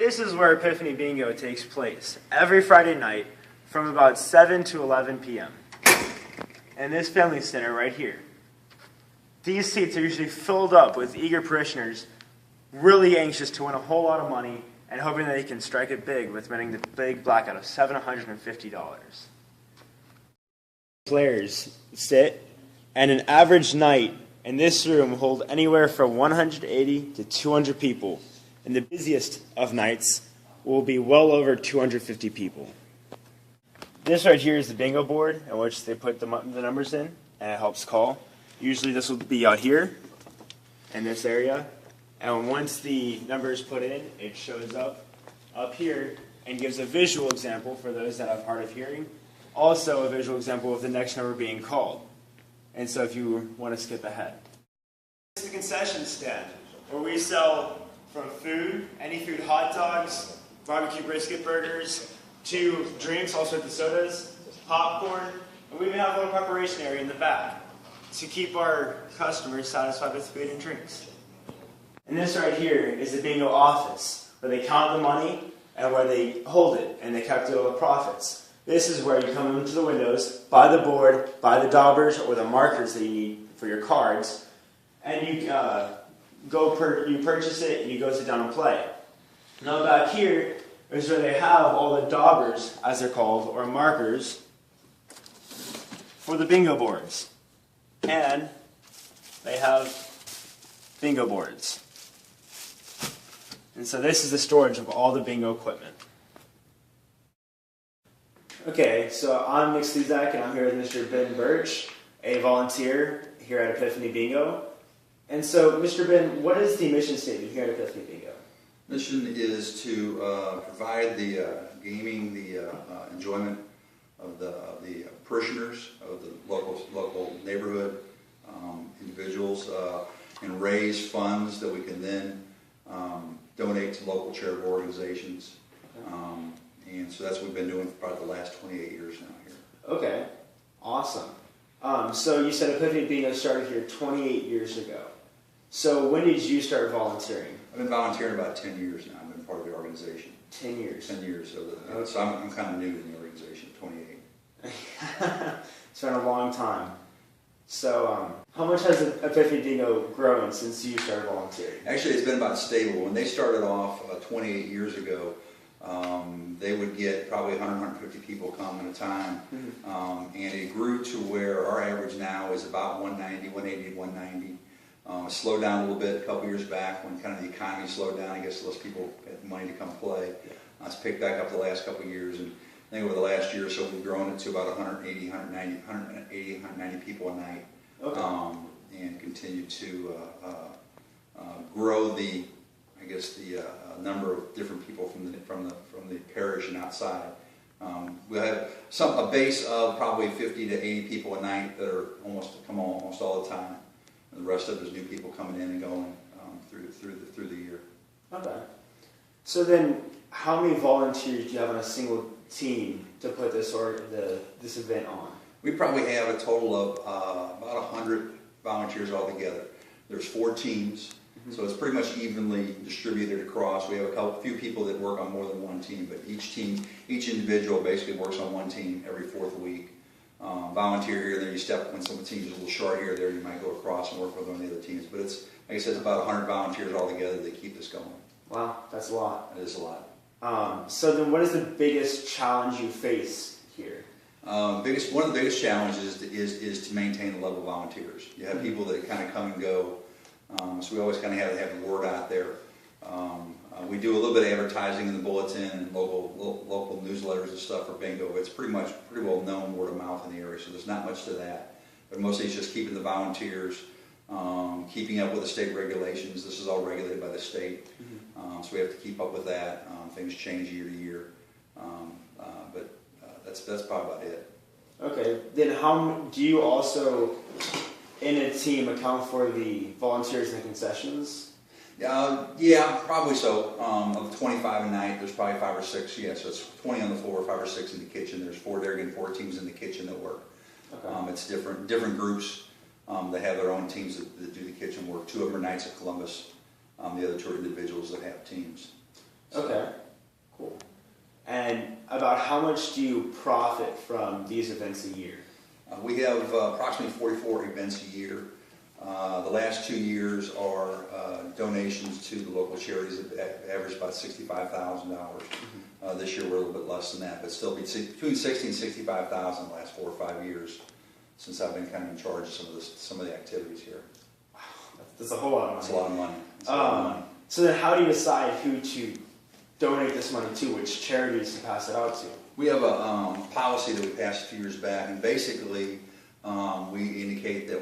This is where Epiphany Bingo takes place every Friday night from about 7 to 11 p.m. in this family center right here. These seats are usually filled up with eager parishioners really anxious to win a whole lot of money and hoping that they can strike it big with winning the big blackout of $750. Players sit, and an average night in this room will hold anywhere from 180 to 200 people. And the busiest of nights will be well over 250 people. This right here is the bingo board in which they put the numbers in, and it helps call. Usually this will be out here in this area. And once the number is put in, it shows up here and gives a visual example for those that have hard of hearing. Also a visual example of the next number being called. And so if you want to skip ahead. It's the concession stand where we sell from food, any food, hot dogs, barbecue brisket burgers, to drinks, all sorts of sodas, popcorn, and we even have a little preparation area in the back to keep our customers satisfied with food and drinks. And this right here is the bingo office, where they count the money and where they hold it, and they calculate all the profits. This is where you come into the windows, buy the board, buy the daubers or the markers that you need for your cards, and you you purchase it and you go sit down and play. Now back here is where they have all the daubers, as they're called, or markers, for the bingo boards. And they have bingo boards. And so this is the storage of all the bingo equipment. Okay, so I'm Nick Slezak, and I'm here with Mr. Ben Birch, a volunteer here at Epiphany Bingo. And so, Mr. Ben, what is the mission statement here at Epiphany Bingo? Mission is to provide the gaming, the enjoyment of the parishioners of the local neighborhood individuals, and raise funds that we can then donate to local charitable organizations. And so that's what we've been doing for probably the last 28 years now here. Okay, awesome. So you said Epiphany Bingo started here 28 years ago. So when did you start volunteering? I've been volunteering about 10 years now. I've been part of the organization. 10 years? 10 years. So I'm kind of new to the organization, 28. It's been a long time. So how much has Epiphany Bingo grown since you started volunteering? Actually, it's been about stable. When they started off 28 years ago, they would get probably 100, 150 people come at a time. And it grew to where our average now is about 190, 180, 190. Slowed down a little bit a couple years back when kind of the economy slowed down. I guess less people had money to come play. It's picked back up the last couple of years, and I think over the last year or so we've grown it to about 180, 190 people a night. Okay. And continue to grow the number of different people from the parish and outside. We have a base of probably 50 to 80 people a night that are come almost all the time. And the rest of it is new people coming in and going through the year. Okay. So then, how many volunteers do you have on a single team to put this event on? We probably have a total of about 100 volunteers altogether. There's 4 teams, so it's pretty much evenly distributed across. We have a few people that work on more than one team, but each individual basically works on one team every 4th week. Volunteer here, then you step when some teams are a little short here or there, you might go across and work with one of the other teams. But it's, like I said, it's about 100 volunteers altogether that keep this going. Wow, that's a lot. It is a lot. So then what is the biggest challenge you face here? One of the biggest challenges is to maintain the level of volunteers. You have people that kind of come and go, so we always kind of have the word out there. We do a little bit of advertising in the bulletin and local newsletters and stuff for bingo. It's pretty well known word of mouth in the area, so there's not much to that. But mostly it's just keeping the volunteers, keeping up with the state regulations. This is all regulated by the state, so we have to keep up with that. Things change year to year, but that's probably about it. Okay, then how do you also, in a team, account for the volunteers and the concessions? Yeah, probably so. Of the 25 a night, there's probably 5 or 6. Yeah, so it's 20 on the floor, 5 or 6 in the kitchen. There's 4 teams in the kitchen that work. Okay. It's different groups that have their own teams that do the kitchen work. 2 of them are Knights of Columbus. The other 2 are individuals that have teams. So, Okay, cool. And about how much do you profit from these events a year? We have approximately 44 events a year. The last 2 years are donations to the local charities that average about $65,000. This year we're a little bit less than that, but still between $60,000 and $65,000 the last 4 or 5 years since I've been kind of in charge of some of the activities here. Wow, that's a whole lot of money. It's a lot of money. It's a lot of money. So then how do you decide who to donate this money to, which charities to pass it out to? We have a policy that we passed a few years back, and basically we indicate that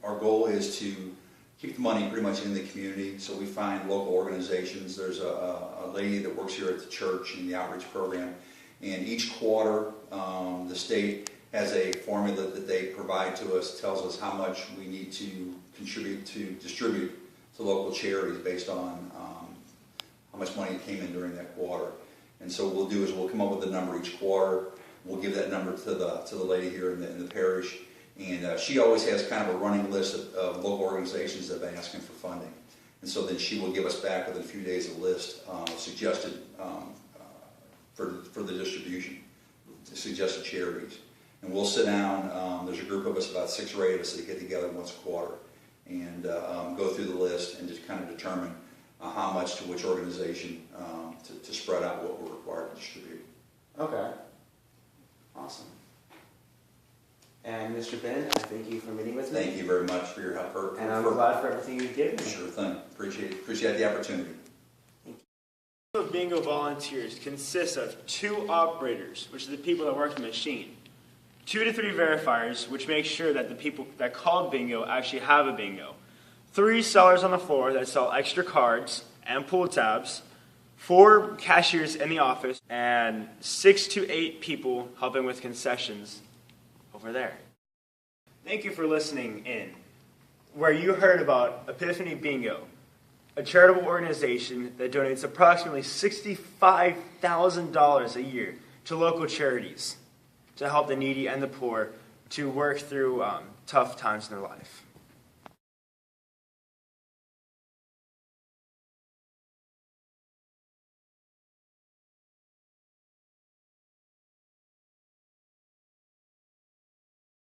our goal is to keep the money pretty much in the community. So we find local organizations. There's a lady that works here at the church in the outreach program, and each quarter the state has a formula that they provide to us, tells us how much we need to distribute to local charities based on how much money came in during that quarter. And so what we'll do is we'll come up with a number each quarter. We'll give that number to the lady here in the parish, and she always has kind of a running list of local organizations that have been asking for funding. And so then she will give us back within a few days a list suggested for the distribution, suggested charities. And we'll sit down. There's a group of us, about 6 or 8 of us, that get together once a quarter and go through the list and just kind of determine how much to which organization to spread out what we're required to distribute. Okay. Awesome. And Mr. Ben, I thank you for meeting with me. Thank you very much for your help. And I'm glad for everything you've given me. Sure thing. Appreciate the opportunity. Thank you. The bingo volunteers consists of 2 operators, which are the people that work the machine, 2 to 3 verifiers, which make sure that the people that called bingo actually have a bingo, 3 sellers on the floor that sell extra cards and pull tabs, 4 cashiers in the office, and 6 to 8 people helping with concessions over there. Thank you for listening in, where you heard about Epiphany Bingo, a charitable organization that donates approximately $65,000 a year to local charities to help the needy and the poor to work through tough times in their life.